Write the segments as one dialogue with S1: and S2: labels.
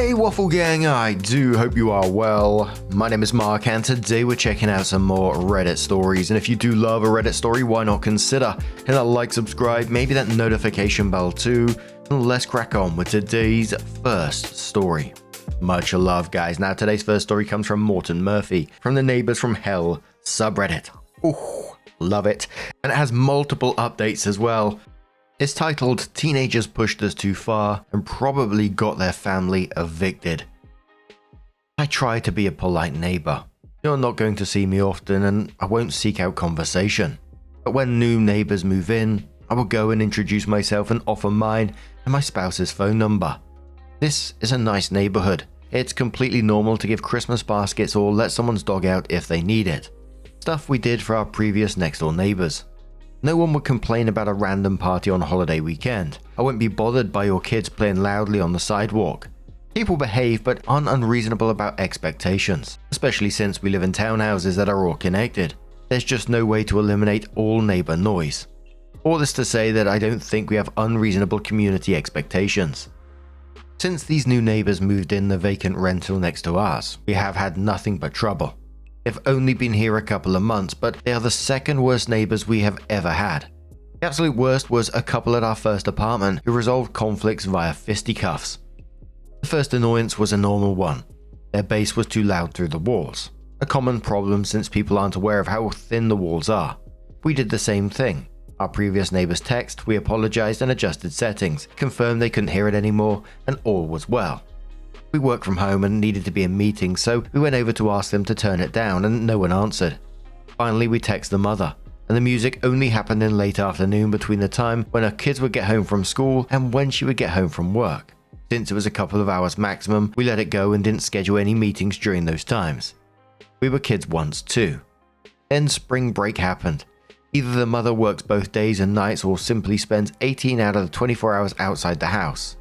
S1: Hey Waffle Gang, I do hope you are well. My name is Mark and today we're checking out some more Reddit stories, and if you do love a Reddit story, why not consider hitting that like, subscribe, maybe that notification bell too, and let's crack on with today's first story. Much love guys. Now today's first story comes from Morton Murphy from the Neighbors from Hell subreddit. Ooh, love it. And it has multiple updates as well. It's titled, Teenagers Pushed Us Too Far and Probably Got Their Family Evicted. I try to be a polite neighbor. You're not going to see me often and I won't seek out conversation. But when new neighbors move in, I will go and introduce myself and offer mine and my spouse's phone number. This is a nice neighborhood. It's completely normal to give Christmas baskets or let someone's dog out if they need it. Stuff we did for our previous next door neighbors. No one would complain about a random party on a holiday weekend. I wouldn't be bothered by your kids playing loudly on the sidewalk. People behave but aren't unreasonable about expectations, especially since we live in townhouses that are all connected. There's just no way to eliminate all neighbor noise. All this to say that I don't think we have unreasonable community expectations. Since these new neighbors moved in the vacant rental next to ours, we have had nothing but trouble. They've only been here a couple of months, but they are the second worst neighbors we have ever had. The absolute worst was a couple at our first apartment who resolved conflicts via fisticuffs. The first annoyance was a normal one. Their bass was too loud through the walls, a common problem since people aren't aware of how thin the walls are. We did the same thing. Our previous neighbors text, we apologized and adjusted settings, confirmed they couldn't hear it anymore, and all was well. We worked from home and needed to be in meetings, so we went over to ask them to turn it down and no one answered. Finally, we texted the mother, and the music only happened in late afternoon between the time when her kids would get home from school and when she would get home from work. Since it was a couple of hours maximum, we let it go and didn't schedule any meetings during those times. We were kids once too. Then spring break happened. Either the mother works both days and nights or simply spends 18 out of the 24 hours outside the house.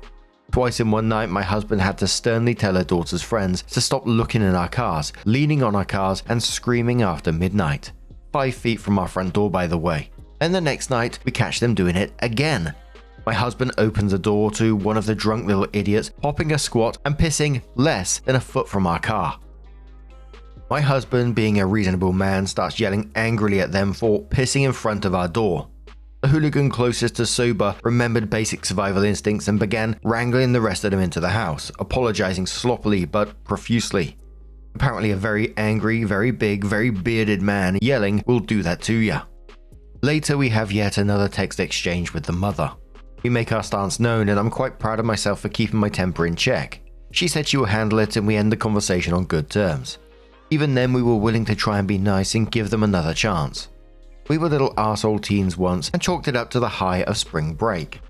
S1: Twice in one night, my husband had to sternly tell her daughter's friends to stop looking in our cars, leaning on our cars and screaming after midnight. 5 feet from our front door, by the way. And the next night, we catch them doing it again. My husband opens the door to one of the drunk little idiots popping a squat and pissing less than a foot from our car. My husband, being a reasonable man, starts yelling angrily at them for pissing in front of our door. The hooligan closest to sober remembered basic survival instincts and began wrangling the rest of them into the house, apologizing sloppily but profusely. Apparently a very angry, very big, very bearded man yelling, "We'll do that to ya." Later we have yet another text exchange with the mother. We make our stance known and I'm quite proud of myself for keeping my temper in check. She said she will handle it and we end the conversation on good terms. Even then we were willing to try and be nice and give them another chance. We were little arsehole teens once and chalked it up to the high of spring break.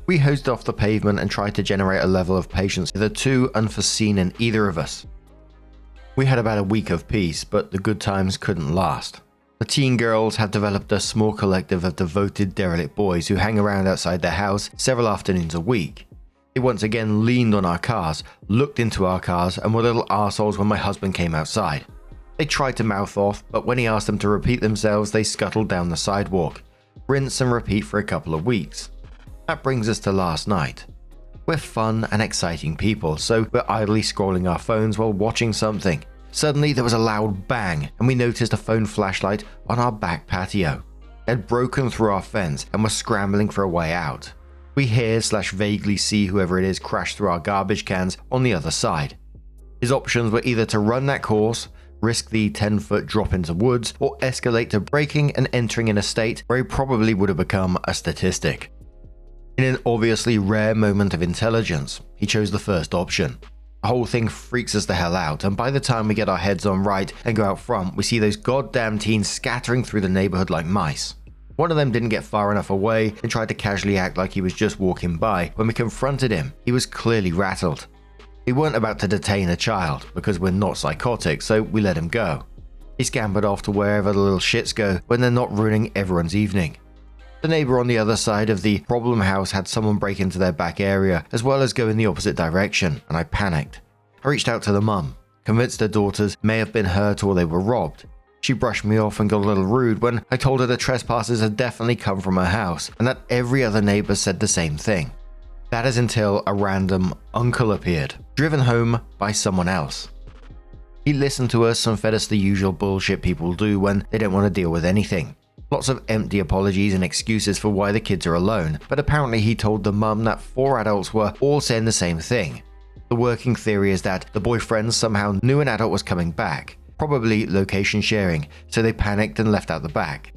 S1: We hosed off the pavement and tried to generate a level of patience hitherto unforeseen in either of us. We had about a week of peace, but the good times couldn't last. The teen girls have developed a small collective of devoted derelict boys who hang around outside their house several afternoons a week. They once again leaned on our cars, looked into our cars, and were little arseholes when my husband came outside. They tried to mouth off, but when he asked them to repeat themselves, they scuttled down the sidewalk. Rinse and repeat for a couple of weeks. That brings us to last night. We're fun and exciting people, so we're idly scrolling our phones while watching something. Suddenly there was a loud bang, and we noticed a phone flashlight on our back patio. It had broken through our fence and was scrambling for a way out. We hear/vaguely see whoever it is crash through our garbage cans on the other side. His options were either to run that course, risk the 10-foot drop into woods, or escalate to breaking and entering an estate where he probably would have become a statistic. In an obviously rare moment of intelligence, he chose the first option. The whole thing freaks us the hell out, and by the time we get our heads on right and go out front, we see those goddamn teens scattering through the neighborhood like mice. One of them didn't get far enough away and tried to casually act like he was just walking by. When we confronted him, he was clearly rattled. We weren't about to detain a child, because we're not psychotic, so we let him go. He scampered off to wherever the little shits go when they're not ruining everyone's evening. The neighbor on the other side of the problem house had someone break into their back area, as well as go in the opposite direction, and I panicked. I reached out to the mum, convinced her daughters may have been hurt or they were robbed. She brushed me off and got a little rude when I told her the trespassers had definitely come from her house, and that every other neighbor said the same thing. That is until a random uncle appeared, driven home by someone else. He listened to us and fed us the usual bullshit people do when they don't want to deal with anything. Lots of empty apologies and excuses for why the kids are alone, but apparently he told the mum that 4 adults were all saying the same thing. The working theory is that the boyfriends somehow knew an adult was coming back, probably location sharing, so they panicked and left out the back.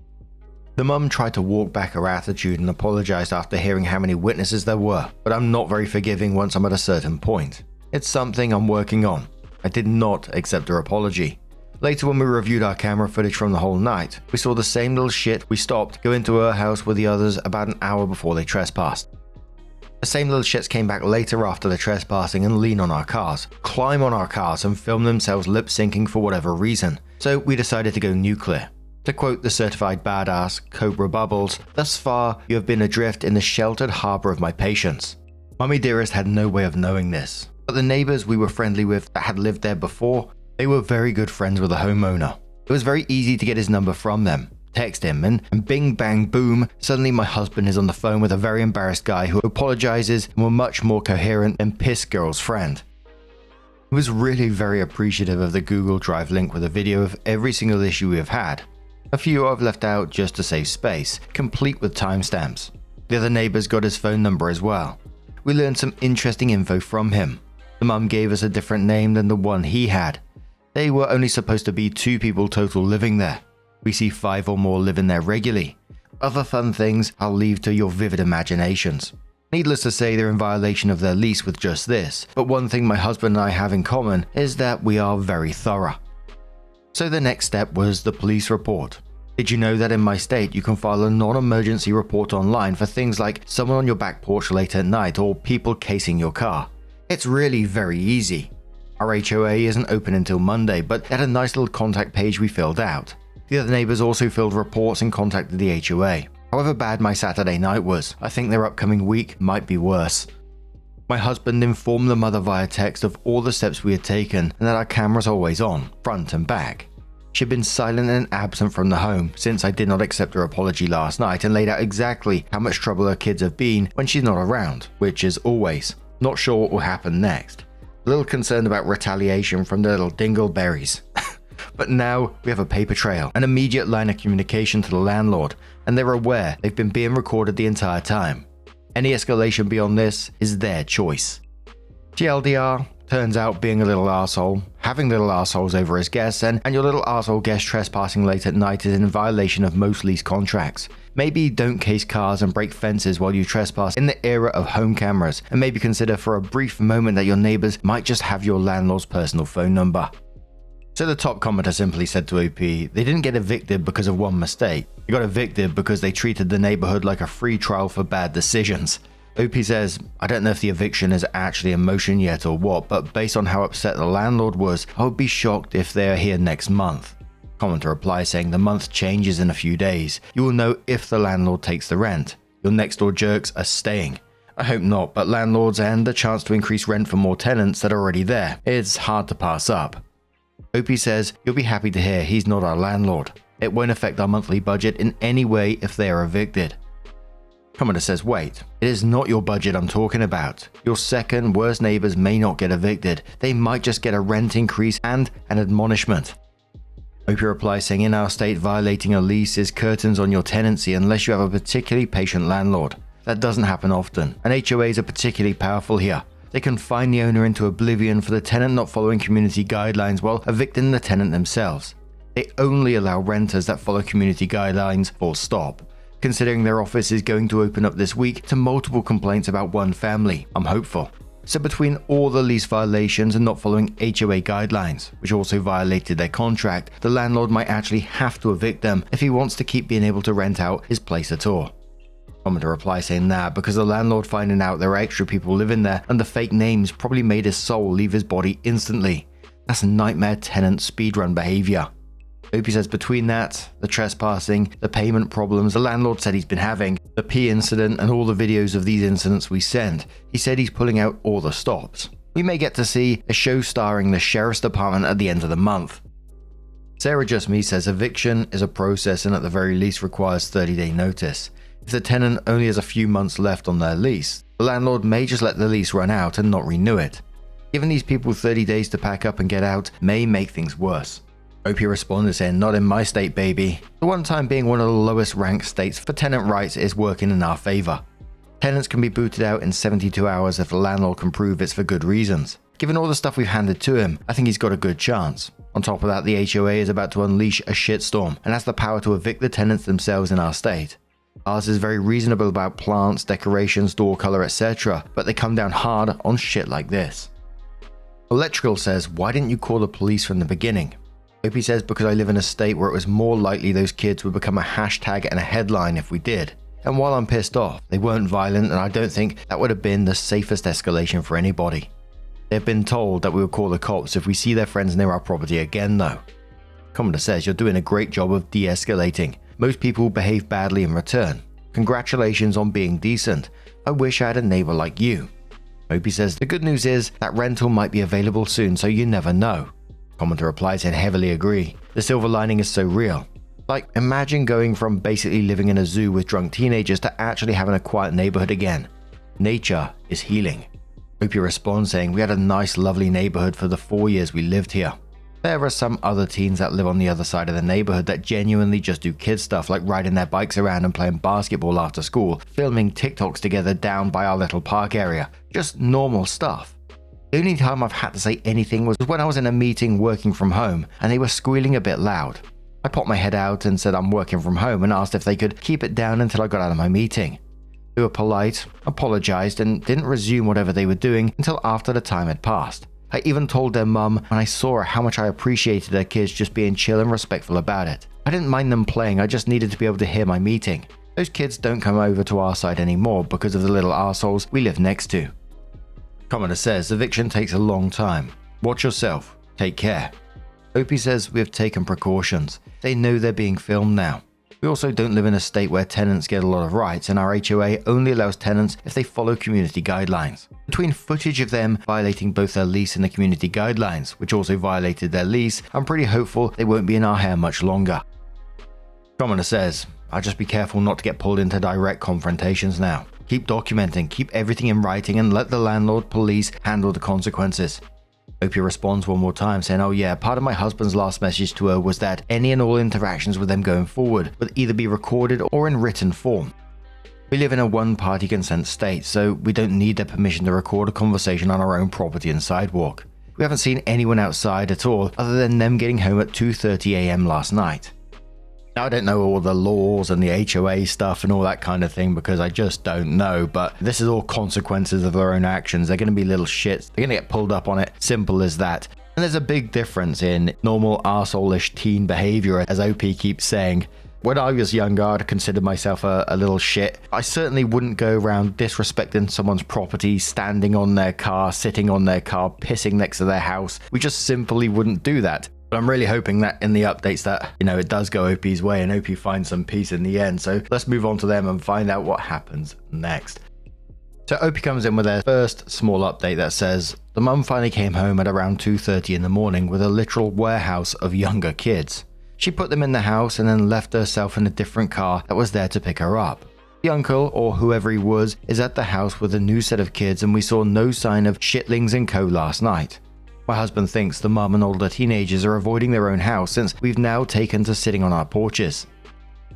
S1: The mum tried to walk back her attitude and apologized after hearing how many witnesses there were, but I'm not very forgiving once I'm at a certain point. It's something I'm working on. I did not accept her apology. Later, when we reviewed our camera footage from the whole night, we saw the same little shit we stopped go into her house with the others about an hour before they trespassed. The same little shits came back later after the trespassing and lean on our cars, climb on our cars and film themselves lip syncing for whatever reason, so we decided to go nuclear. To quote the certified badass, Cobra Bubbles, "Thus far, you have been adrift in the sheltered harbor of my patience." Mummy Dearest had no way of knowing this, but the neighbors we were friendly with that had lived there before, they were very good friends with the homeowner. It was very easy to get his number from them, text him, and bing bang boom, suddenly my husband is on the phone with a very embarrassed guy who apologizes and were much more coherent than Piss Girl's friend. He was really very appreciative of the Google Drive link with a video of every single issue we have had. A few I've left out just to save space, complete with timestamps. The other neighbors got his phone number as well. We learned some interesting info from him. The mum gave us a different name than the one he had. They were only supposed to be 2 people total living there. We see 5 or more living there regularly. Other fun things I'll leave to your vivid imaginations. Needless to say, they're in violation of their lease with just this, but one thing my husband and I have in common is that we are very thorough. So the next step was the police report. Did you know that in my state you can file a non-emergency report online for things like someone on your back porch late at night or people casing your car? It's really very easy. Our HOA isn't open until Monday, but they had a nice little contact page we filled out. The other neighbors also filled reports and contacted the HOA. However bad my Saturday night was, I think their upcoming week might be worse. My husband informed the mother via text of all the steps we had taken and that our camera's always on, front and back. She had been silent and absent from the home since I did not accept her apology last night and laid out exactly how much trouble her kids have been when she's not around, which is always. Not sure what will happen next. A little concerned about retaliation from the little dingleberries. But now we have a paper trail, an immediate line of communication to the landlord, and they're aware they've been being recorded the entire time. Any escalation beyond this is their choice. TLDR, turns out being a little arsehole, having little assholes over as guests, and your little arsehole guest trespassing late at night is in violation of most lease contracts. Maybe don't case cars and break fences while you trespass in the era of home cameras, and maybe consider for a brief moment that your neighbors might just have your landlord's personal phone number. So the top commenter simply said to OP, they didn't get evicted because of one mistake. They got evicted because they treated the neighborhood like a free trial for bad decisions. OP says, I don't know if the eviction is actually in motion yet or what, but based on how upset the landlord was, I would be shocked if they are here next month. Commenter replies saying the month changes in a few days. You will know if the landlord takes the rent. Your next door jerks are staying. I hope not, but landlords and the chance to increase rent for more tenants that are already there, it's hard to pass up. OP says, you'll be happy to hear he's not our landlord. It won't affect our monthly budget in any way if they are evicted. Commenter says, wait, it is not your budget I'm talking about. Your second worst neighbors may not get evicted. They might just get a rent increase and an admonishment. OP replies saying, in our state, violating a lease is curtains on your tenancy unless you have a particularly patient landlord. That doesn't happen often, and HOAs are particularly powerful here. They can fine the owner into oblivion for the tenant not following community guidelines while evicting the tenant themselves. They only allow renters that follow community guidelines, full stop. Considering their office is going to open up this week to multiple complaints about one family, I'm hopeful. So between all the lease violations and not following HOA guidelines, which also violated their contract, the landlord might actually have to evict them if he wants to keep being able to rent out his place at all. Commenter replies saying that because the landlord finding out there are extra people living there and the fake names probably made his soul leave his body instantly. That's nightmare tenant speedrun behavior. OP says between that, the trespassing, the payment problems the landlord said he's been having, the P incident and all the videos of these incidents we send, he said he's pulling out all the stops. We may get to see a show starring the sheriff's department at the end of the month. Sarah Just Me says eviction is a process and at the very least requires 30-day notice. If the tenant only has a few months left on their lease, The landlord may just let the lease run out and not renew it. Giving these people 30 days to pack up and get out may make things worse. OP responded saying, "Not in my state, baby." The one time being one of the lowest ranked states for tenant rights is working in our favor. Tenants can be booted out in 72 hours if the landlord can prove it's for good reasons. Given all the stuff we've handed to him, I think he's got a good chance. On top of that, the HOA is about to unleash a shitstorm and has the power to evict the tenants themselves in our state. Ours is very reasonable about plants, decorations, door color, etc., but they come down hard on shit like this. Electrical says, "Why didn't you call the police from the beginning?" OP says, "Because I live in a state where it was more likely those kids would become a hashtag and a headline if we did. And while I'm pissed off, they weren't violent and I don't think that would have been the safest escalation for anybody. They've been told that we will call the cops if we see their friends near our property again though." Commodore says, "You're doing a great job of de-escalating. Most people behave badly in return. Congratulations on being decent. I wish I had a neighbor like you." OP says, "The good news is that rental might be available soon, so you never know." Commodore replies and heavily agree. The silver lining is so real. Like, imagine going from basically living in a zoo with drunk teenagers to actually having a quiet neighborhood again. Nature is healing. OP responds saying, "We had a nice lovely neighborhood for the 4 years we lived here. There are some other teens that live on the other side of the neighborhood that genuinely just do kid stuff like riding their bikes around and playing basketball after school, filming TikToks together down by our little park area. Just normal stuff. The only time I've had to say anything was when I was in a meeting working from home and they were squealing a bit loud. I popped my head out and said I'm working from home and asked if they could keep it down until I got out of my meeting. They were polite, apologized, and didn't resume whatever they were doing until after the time had passed. I even told their mum when I saw her how much I appreciated their kids just being chill and respectful about it. I didn't mind them playing, I just needed to be able to hear my meeting. Those kids don't come over to our side anymore because of the little arseholes we live next to." Commodore says, "Eviction takes a long time. Watch yourself. Take care." OP says, "We have taken precautions. They know they're being filmed now. We also don't live in a state where tenants get a lot of rights, and our HOA only allows tenants if they follow community guidelines. Between footage of them violating both their lease and the community guidelines, which also violated their lease, I'm pretty hopeful they won't be in our hair much longer." Commodore says, "I'll just be careful not to get pulled into direct confrontations now. Keep documenting, keep everything in writing, and let the landlord police handle the consequences." OP responds one more time saying, "Oh yeah, part of my husband's last message to her was that any and all interactions with them going forward would either be recorded or in written form. We live in a one-party consent state, so we don't need their permission to record a conversation on our own property and sidewalk. We haven't seen anyone outside at all other than them getting home at 2:30 a.m. last night." Now, I don't know all the laws and the HOA stuff and all that kind of thing because I just don't know, but this is all consequences of their own actions. They're going to be little shits. They're going to get pulled up on it. Simple as that. And there's a big difference in normal arsehole-ish teen behavior, as OP keeps saying. When I was younger, I'd consider myself a little shit. I certainly wouldn't go around disrespecting someone's property, standing on their car, sitting on their car, pissing next to their house. We just simply wouldn't do that. But I'm really hoping that in the updates that, it does go OP's way and OP finds some peace in the end. So let's move on to them and find out what happens next. So OP comes in with their first small update that says, the mum finally came home at around 2:30 in the morning with a literal warehouse of younger kids. She put them in the house and then left herself in a different car that was there to pick her up. The uncle, or whoever he was, is at the house with a new set of kids and we saw no sign of shitlings and co last night. My husband thinks the mum and older teenagers are avoiding their own house since we've now taken to sitting on our porches.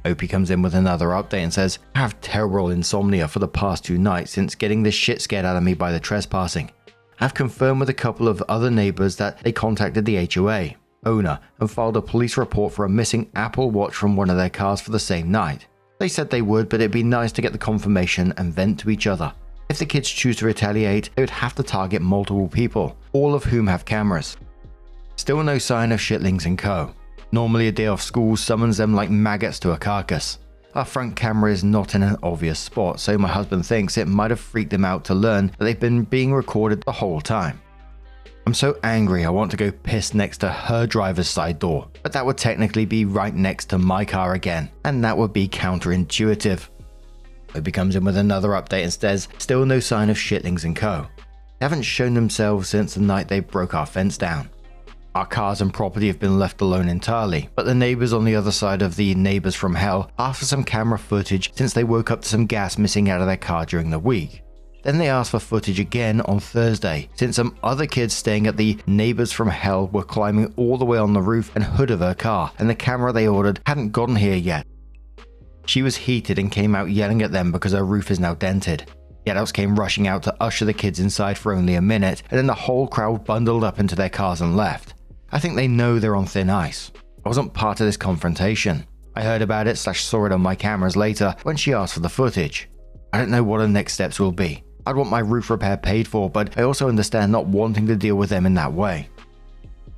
S1: OP comes in with another update and says, I have terrible insomnia for the past 2 nights since getting the shit scared out of me by the trespassing. I've confirmed with a couple of other neighbors that they contacted the HOA owner and filed a police report for a missing Apple Watch from one of their cars for the same night. They said they would, but it'd be nice to get the confirmation and vent to each other. If the kids choose to retaliate, they would have to target multiple people, all of whom have cameras. Still no sign of shitlings and co. Normally a day off school summons them like maggots to a carcass. Our front camera is not in an obvious spot, so my husband thinks it might have freaked them out to learn that they've been being recorded the whole time. I'm so angry I want to go piss next to her driver's side door, but that would technically be right next to my car again, and that would be counterintuitive. It comes in with another update and says, still no sign of shitlings and co. They haven't shown themselves since the night they broke our fence down. Our cars and property have been left alone entirely, but the neighbors on the other side of the Neighbors from Hell asked for some camera footage since they woke up to some gas missing out of their car during the week. Then they asked for footage again on Thursday, since some other kids staying at the Neighbors from Hell were climbing all the way on the roof and hood of her car, and the camera they ordered hadn't gotten here yet. She was heated and came out yelling at them because her roof is now dented. The adults came rushing out to usher the kids inside for only a minute, and then the whole crowd bundled up into their cars and left. I think they know they're on thin ice. I wasn't part of this confrontation. I heard about it / saw it on my cameras later when she asked for the footage. I don't know what the next steps will be. I'd want my roof repair paid for, but I also understand not wanting to deal with them in that way.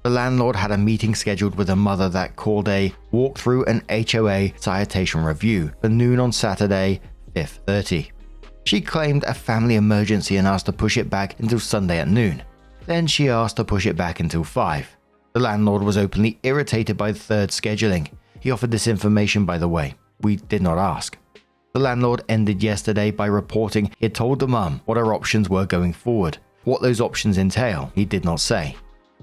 S1: The landlord had a meeting scheduled with her mother that called a walkthrough and HOA citation review for noon on Saturday, 5:30. She claimed a family emergency and asked to push it back until Sunday at noon. Then she asked to push it back until 5. The landlord was openly irritated by the third scheduling. He offered this information, by the way. We did not ask. The landlord ended yesterday by reporting he had told the mum what her options were going forward. What those options entail, he did not say.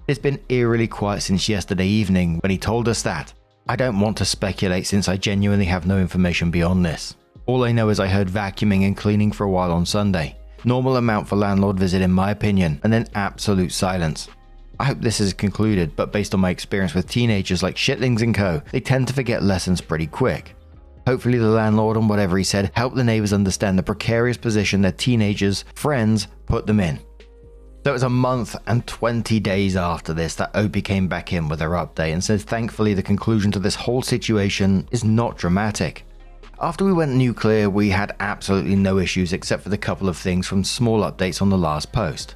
S1: It's been eerily quiet since yesterday evening when he told us that. I don't want to speculate since I genuinely have no information beyond this. All I know is I heard vacuuming and cleaning for a while on Sunday. Normal amount for landlord visit in my opinion, and then absolute silence. I hope this is concluded, but based on my experience with teenagers like Shitlings and co, they tend to forget lessons pretty quick. Hopefully the landlord and whatever he said helped the neighbors understand the precarious position their teenagers' friends put them in. So it was a month and 20 days after this that Opie came back in with her update and said thankfully the conclusion to this whole situation is not dramatic. After we went nuclear, we had absolutely no issues except for the couple of things from small updates on the last post.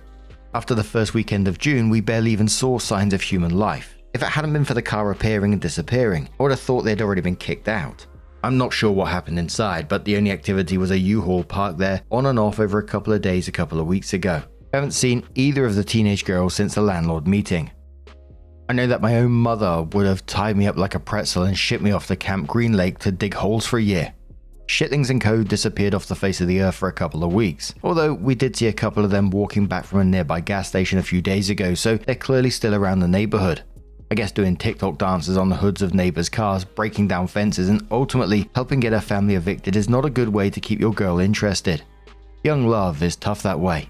S1: After the first weekend of June, we barely even saw signs of human life. If it hadn't been for the car appearing and disappearing, I would have thought they'd already been kicked out. I'm not sure what happened inside, but the only activity was a U-Haul parked there on and off over a couple of days a couple of weeks ago. I haven't seen either of the teenage girls since the landlord meeting. I know that my own mother would have tied me up like a pretzel and shipped me off to Camp Green Lake to dig holes for a year. Shitlings and co disappeared off the face of the earth for a couple of weeks, although we did see a couple of them walking back from a nearby gas station a few days ago, so they're clearly still around the neighborhood. I guess doing TikTok dances on the hoods of neighbors' cars, breaking down fences, and ultimately helping get her family evicted is not a good way to keep your girl interested. Young love is tough that way.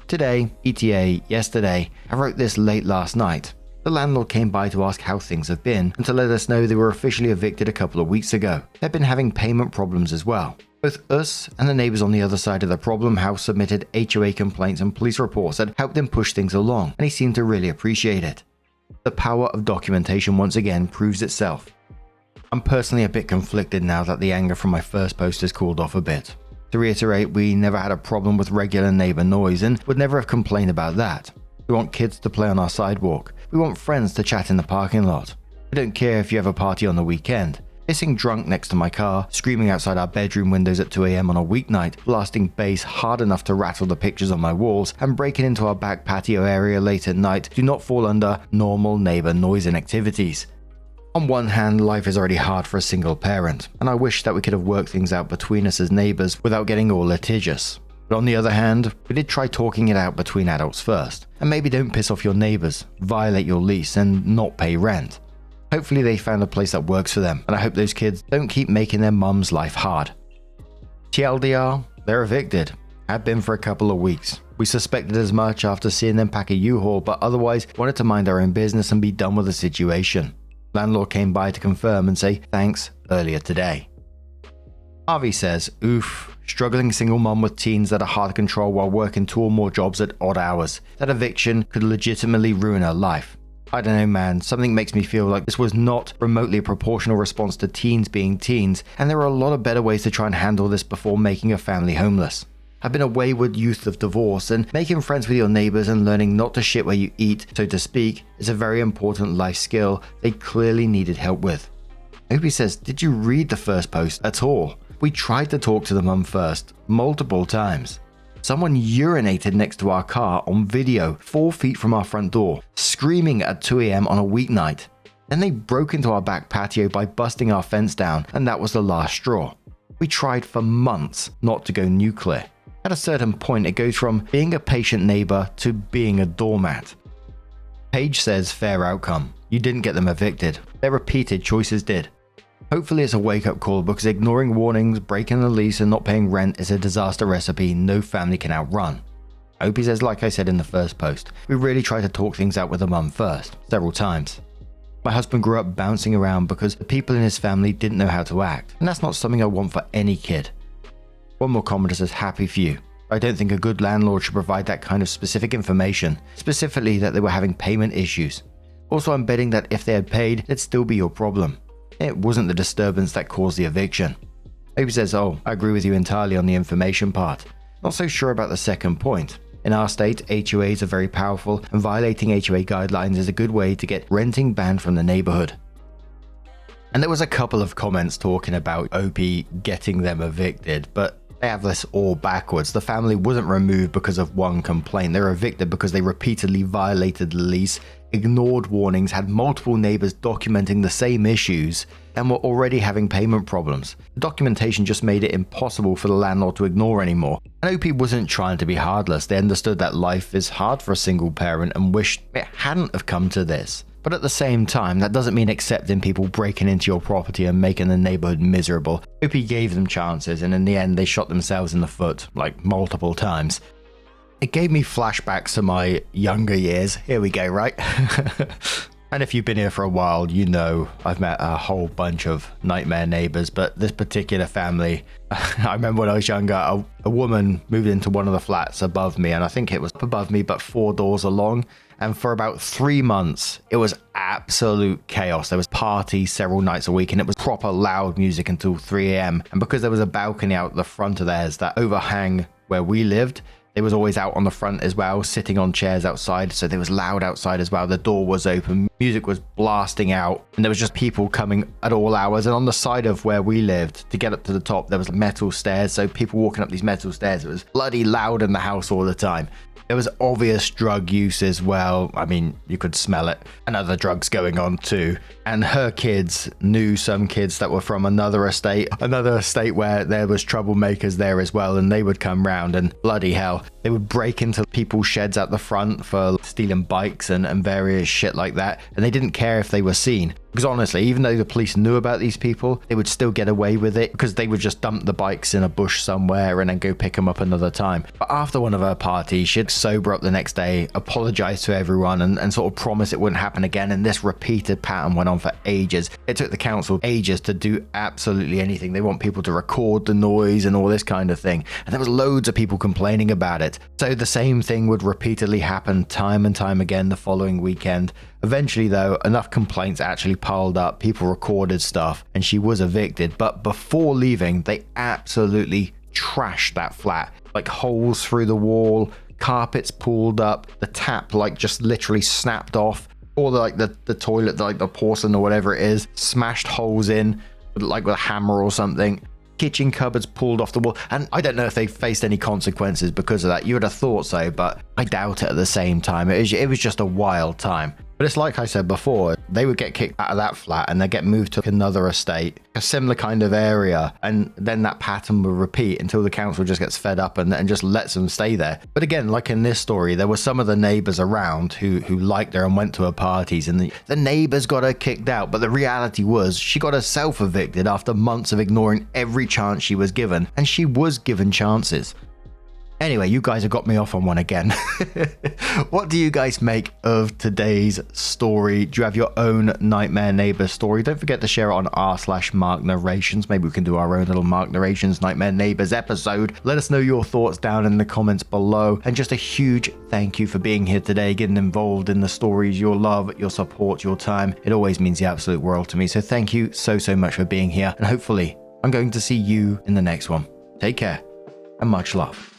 S1: Today, ETA, yesterday, I wrote this late last night. The landlord came by to ask how things have been and to let us know they were officially evicted a couple of weeks ago. They've been having payment problems as well. Both us and the neighbors on the other side of the problem house submitted HOA complaints and police reports that helped him push things along, and he seemed to really appreciate it. The power of documentation once again proves itself. I'm personally a bit conflicted now that the anger from my first post has cooled off a bit. To reiterate, we never had a problem with regular neighbor noise and would never have complained about that. We want kids to play on our sidewalk. We want friends to chat in the parking lot. I don't care if you have a party on the weekend. Pissing drunk next to my car, screaming outside our bedroom windows at 2 AM on a weeknight, blasting bass hard enough to rattle the pictures on my walls, and breaking into our back patio area late at night do not fall under normal neighbor noise and activities. On one hand, life is already hard for a single parent, and I wish that we could have worked things out between us as neighbors without getting all litigious. But on the other hand, we did try talking it out between adults first, and maybe don't piss off your neighbors, violate your lease, and not pay rent. Hopefully they found a place that works for them, and I hope those kids don't keep making their mum's life hard. TLDR, they're evicted. Had been for a couple of weeks. We suspected as much after seeing them pack a U-Haul, but otherwise wanted to mind our own business and be done with the situation. Landlord came by to confirm and say thanks earlier today. Harvey says, oof, struggling single mom with teens that are hard to control while working 2 or more jobs at odd hours. That eviction could legitimately ruin her life. I don't know man, something makes me feel like this was not remotely a proportional response to teens being teens, and there are a lot of better ways to try and handle this before making a family homeless. I've been a wayward youth of divorce, and making friends with your neighbors and learning not to shit where you eat, so to speak, is a very important life skill they clearly needed help with. Opie says, did you read the first post at all? We tried to talk to the mum first, multiple times. Someone urinated next to our car on video 4 feet from our front door, screaming at 2 AM on a weeknight. Then they broke into our back patio by busting our fence down, and that was the last straw. We tried for months not to go nuclear. At a certain point, it goes from being a patient neighbor to being a doormat. Paige says fair outcome. You didn't get them evicted. Their repeated choices did. Hopefully it's a wake-up call, because ignoring warnings, breaking the lease and not paying rent is a disaster recipe no family can outrun. Opie says, like I said in the first post, we really tried to talk things out with the mum first, several times. My husband grew up bouncing around because the people in his family didn't know how to act, and that's not something I want for any kid. One more commenter says, happy for you. I don't think a good landlord should provide that kind of specific information, specifically that they were having payment issues. Also, I'm betting that if they had paid, it'd still be your problem. It wasn't the disturbance that caused the eviction. Opie says, oh, I agree with you entirely on the information part. Not so sure about the second point. In our state, HOAs are very powerful, and violating HOA guidelines is a good way to get renting banned from the neighborhood. And there was a couple of comments talking about Opie getting them evicted, but they have this all backwards. The family wasn't removed because of one complaint. They were evicted because they repeatedly violated the lease, ignored warnings, had multiple neighbors documenting the same issues, and were already having payment problems. The documentation just made it impossible for the landlord to ignore anymore. And OP wasn't trying to be heartless. They understood that life is hard for a single parent and wished it hadn't have come to this. But at the same time, that doesn't mean accepting people breaking into your property and making the neighborhood miserable. OP gave them chances, and in the end they shot themselves in the foot, like multiple times. It gave me flashbacks to my younger years. Here we go, right? And if you've been here for a while, you know I've met a whole bunch of nightmare neighbors, but this particular family, I remember when I was younger, a woman moved into one of the flats above me, and I think it was above me, but 4 doors along. And for about 3 months, it was absolute chaos. There was parties several nights a week, and it was proper loud music until 3 a.m. And because there was a balcony out the front of theirs that overhang where we lived, they was always out on the front as well, sitting on chairs outside. So there was loud outside as well. The door was open, music was blasting out, and there was just people coming at all hours. And on the side of where we lived, to get up to the top, there was metal stairs. So people walking up these metal stairs, it was bloody loud in the house all the time. There was obvious drug use as well. I mean, you could smell it. And other drugs going on too. And her kids knew some kids that were from another estate where there was troublemakers there as well. And they would come round and bloody hell, they would break into people's sheds at the front for stealing bikes and various shit like that. And they didn't care if they were seen. Because honestly, even though the police knew about these people, they would still get away with it because they would just dump the bikes in a bush somewhere and then go pick them up another time. But after one of her parties, she'd sober up the next day, apologize to everyone and sort of promise it wouldn't happen again. And this repeated pattern went on for ages. It took the council ages to do absolutely anything. They want people to record the noise and all this kind of thing. And there was loads of people complaining about it. So the same thing would repeatedly happen time and time again the following weekend. Eventually, though, enough complaints actually piled up, people recorded stuff, and she was evicted. But before leaving, they absolutely trashed that flat. Like holes through the wall, carpets pulled up, the tap like just literally snapped off, or the toilet, like the porcelain or whatever it is, smashed holes in, like with a hammer or something. Kitchen cupboards pulled off the wall, and I don't know if they faced any consequences because of that. You would have thought so, but I doubt it at the same time. It was just a wild time. But it's like I said before, they would get kicked out of that flat and they get moved to another estate, a similar kind of area, and then that pattern will repeat until the council just gets fed up and just lets them stay there. But again, like in this story, there were some of the neighbors around who liked her and went to her parties, and the neighbors got her kicked out. But the reality was she got herself evicted after months of ignoring every chance she was given, and she was given chances. Anyway, you guys have got me off on one again. What do you guys make of today's story? Do you have your own nightmare neighbor story? Don't forget to share it on r/Mark Narrations. Maybe we can do our own little Mark Narrations Nightmare Neighbors episode. Let us know your thoughts down in the comments below. And just a huge thank you for being here today, getting involved in the stories, your love, your support, your time. It always means the absolute world to me. So thank you so much for being here. And hopefully I'm going to see you in the next one. Take care and much love.